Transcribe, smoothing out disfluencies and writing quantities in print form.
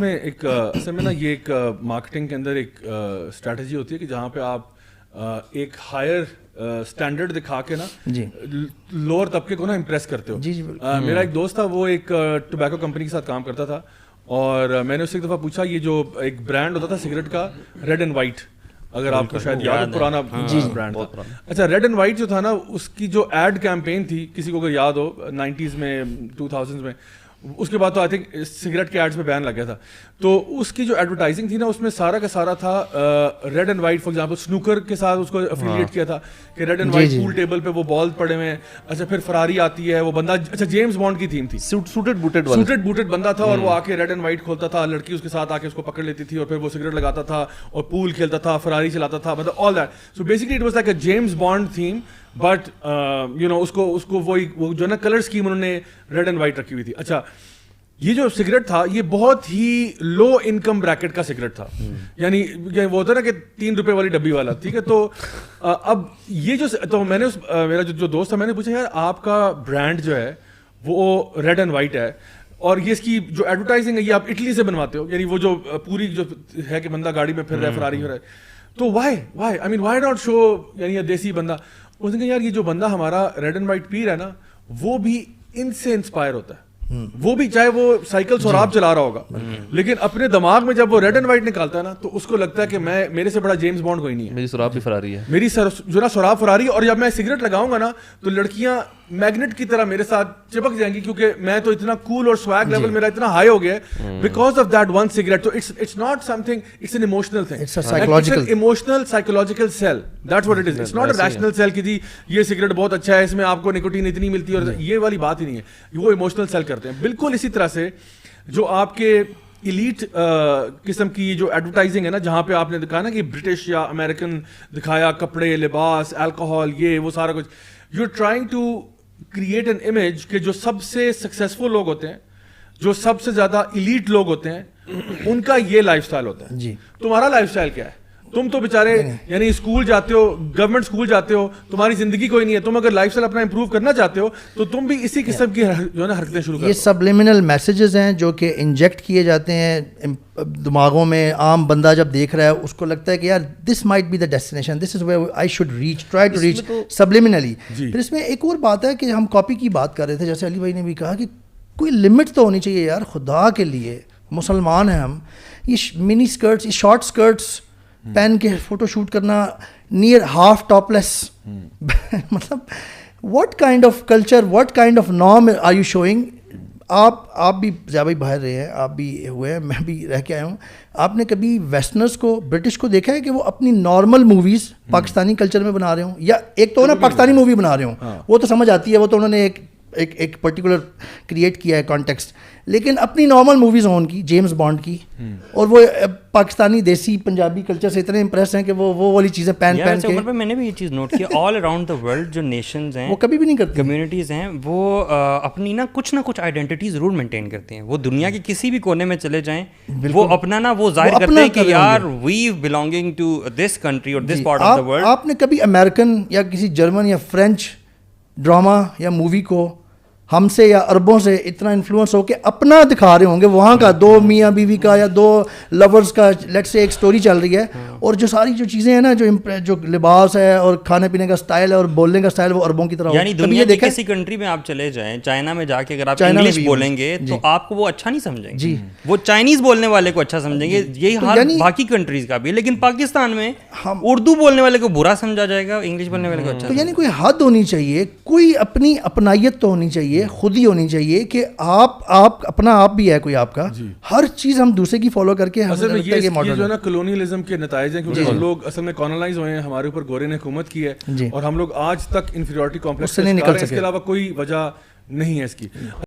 میں ایک اصل میں نا یہ ایک مارکیٹنگ کے اندر ایک اسٹریٹجی ہوتی ہے کہ جہاں پہ آپ ایک ہائر اسٹینڈرڈ دکھا کے نا لوور طبقے کو نا امپریس کرتے ہو. میرا ایک دوست تھا, وہ ایک ٹوبیکو کمپنی کے ساتھ کام کرتا تھا, اور میں نے اس سے ایک دفعہ پوچھا یہ جو ایک برانڈ ہوتا تھا سگریٹ کا, ریڈ اینڈ وائٹ, اگر آپ کو شاید یاد ہو, پرانا برانڈ تھا. اچھا, ریڈ اینڈ وائٹ جو تھا نا, اس کی جو ایڈ کیمپین تھی, کسی کو اگر یاد ہو 90s میں 2000s میں, اس کے بعد تو آئی تھنک سگریٹ کے ایڈس پہ بین لگ گیا تھا. تو اس کی جو ایڈورٹائزنگ تھی نا, اس میں سارا کا سارا تھا red and white. For example snooker کے ساتھ اس کو افیلیٹ کیا تھا کہ red and white pool table پہ وہ بال پڑے ہوئے ہیں. اچھا, پھر فراری آتی ہے, وہ بندہ, اچھا جیمز بانڈ کی تھیم تھی, سوٹڈ بوٹڈ بندہ تھا, اور وہ آ کے ریڈ اینڈ وائٹ کھولتا تھا, لڑکی اس کے ساتھ آ کے اس کو پکڑ لیتی تھی, اور پھر وہ سگریٹ لگاتا تھا اور پول کھیلتا تھا, فراری چلاتا تھا, مطلب all that. So basically it was like a James Bond theme, but you know اس کو وہ جو نا کلر اسکیم انہوں نے ریڈ اینڈ وائٹ رکھی ہوئی تھی. اچھا, یہ جو سگریٹ تھا یہ بہت ہی لو انکم بریکٹ کا سگریٹ تھا, یعنی وہ ہوتا ہے نا کہ 3 روپے والی ڈبی والا, ٹھیک ہے. تو اب یہ جو, تو میں نے میرا جو دوست تھا, میں نے پوچھا یار آپ کا برانڈ جو ہے وہ ریڈ اینڈ وائٹ ہے, اور یہ اس کی جو ایڈورٹائزنگ ہے یہ آپ اٹلی سے بنواتے ہو, یعنی وہ جو پوری جو ہے کہ بندہ گاڑی میں پھر رہا ہے, فراری ہو رہا ہے, تو وائی ناٹ شو یعنی دیسی بندہ. اس نے کہا یار یہ جو بندہ ہمارا ریڈ اینڈ وائٹ پی رہا ہے نا, وہ بھی ان سے انسپائر ہوتا ہے, وہ بھی چاہے وہ سائیکل سوراب چلا رہا ہوگا, لیکن اپنے دماغ میں جب وہ ریڈ اینڈ وائٹ نکالتا ہے نا, تو اس کو لگتا ہے کہ میرے سے بڑا جیمز بانڈ کوئی نہیں ہے, میری سوراب بھی فراری ہے, میری جو نا سوراب فراری. اور جب میں سگریٹ لگاؤں گا نا, تو لڑکیاں میگنیٹ کی طرح میرے ساتھ چپک جائیں گی, کیونکہ میں تو اتنا کول اور سویگ لیول میرا اتنا ہائی ہو گیا ہے because of that one cigarette. تو it's not something, it's an emotional thing, emotional psychological sell, that's what it is. It's not a rational sell کہ جی یہ سگریٹ بہت اچھا ہے, اس میں آپ کو نکوٹین اتنی ملتی ہے, اور یہ والی بات ہی نہیں ہے. وہ ایموشنل سیل کرتے ہیں. بالکل اسی طرح سے جو آپ کے ایلیٹ قسم کی جو ایڈورٹائزنگ ہے نا, جہاں پہ آپ نے دکھایا نا کہ برٹش یا امریکن دکھایا, کپڑے, لباس, الکوہول, یہ وہ سارا کچھ, you are trying to create an image کہ جو سب سے سکسیزفل لوگ ہوتے ہیں, جو سب سے زیادہ ایلیٹ لوگ ہوتے ہیں, ان کا یہ لائف اسٹائل ہوتا ہے. تمہارا لائف اسٹائل کیا ہے؟ تم تو بیچارے یعنی اسکول جاتے ہو, گورنمنٹ اسکول جاتے ہو, تمہاری زندگی کوئی نہیں ہے. تم اگر لائف اسٹائل اپنا امپروو کرنا چاہتے ہو تو تم بھی اسی قسم کی جو ہے نا حرکتیں شروع کرو. یہ سبلیمنل میسیجز ہیں جو کہ انجیکٹ کیے جاتے ہیں دماغوں میں. عام بندہ جب دیکھ رہا ہے اس کو لگتا ہے کہ یار this might be the destination, this is where I should reach, try to reach subliminally. پھر اس میں ایک اور بات ہے کہ ہم کاپی کی بات کر رہے تھے, جیسے علی بھائی نے بھی کہا کہ کوئی لمٹ تو ہونی چاہیے یار, خدا کے لیے مسلمان ہیں ہم. یہ منی اسکرٹس, یہ شارٹ اسکرٹس پہن کے فوٹو شوٹ کرنا, نیئر ہاف ٹاپ لیس, مطلب what kind of culture, what kind of norm are you showing. آپ بھی ضیاء بھائی باہر رہے ہیں, آپ بھی ہوئے ہیں, میں بھی رہ کے آیا ہوں. آپ نے کبھی ویسٹرنرس کو, برٹش کو دیکھا ہے کہ وہ اپنی نارمل موویز پاکستانی کلچر میں بنا رہے ہوں, یا ایک تو نا پاکستانی مووی بنا رہے ہوں, وہ تو سمجھ آتی ہے, وہ تو انہوں نے ایک پرٹیکولر کریٹ کیا ہے کانٹیکسٹ, لیکن اپنی نارمل موویز ہوں ان کی, جیمز بانڈ کی, اور وہ پاکستانی دیسی پنجابی کلچر سے اتنے امپریس ہیں کہ وہ والی چیزیں پہن کے. میں نے بھی یہ چیز نوٹ کیا, آل اراؤنڈ دا ورلڈ جو نیشنز ہیں وہ کبھی بھی نہیں کرتے, کمیونٹیز ہیں, وہ اپنی نا کچھ آئیڈینٹی ضرور مینٹین کرتے ہیں. وہ دنیا کے کسی بھی کونے میں چلے جائیں, وہ اپنا نا وہ ظاہر کرتے ہیں کہ یار وی بلانگنگ ٹو دس کنٹری اور this part of the world. آپ نے کبھی امریکن یا کسی جرمن یا فرینچ ڈرامہ یا مووی کو ہم سے یا عربوں سے اتنا انفلوئنس ہو کے اپنا دکھا رہے ہوں گے, وہاں کا دو میاں بیوی کا یا دو لورز کا لیٹ سے ایک سٹوری چل رہی ہے, اور جو ساری جو چیزیں ہیں نا, جو لباس ہے اور کھانے پینے کا سٹائل ہے اور بولنے کا سٹائل, وہ عربوں کی طرح ہو. یعنی دنیا کی کسی کنٹری میں آپ چلے جائیں, چائنا میں جا کے اگر آپ انگلش بولیں گے تو آپ کو وہ اچھا نہیں سمجھیں گے, جی وہ چائنیز بولنے والے کو اچھا سمجھیں گے. یہی حال باقی کنٹریز کا بھی ہے, لیکن پاکستان میں اردو بولنے والے کو برا سمجھا جائے گا, انگلش بولنے والے کو اچھا. تو یعنی کوئی حد ہونی چاہیے, کوئی اپنی اپنائیت تو ہونی چاہیے, خود ہی ہونی چاہیے کہ آپ اپنا آپ بھی ہے کوئی آپ کا, ہر چیز ہم دوسرے کی فالو کر کے. اصل میں یہ جو ہے نا کلونیلزم کے نتائج ہیں, کیونکہ ہم لوگ اصل میں کالونائز ہوئے ہیں, ہمارے اوپر گورے نے حکومت کی ہے, اور ہم لوگ آج تک انفیریورٹی کمپلیکس سے نکل سکے, اس کے علاوہ کوئی وجہ نہیں ہے اس کی.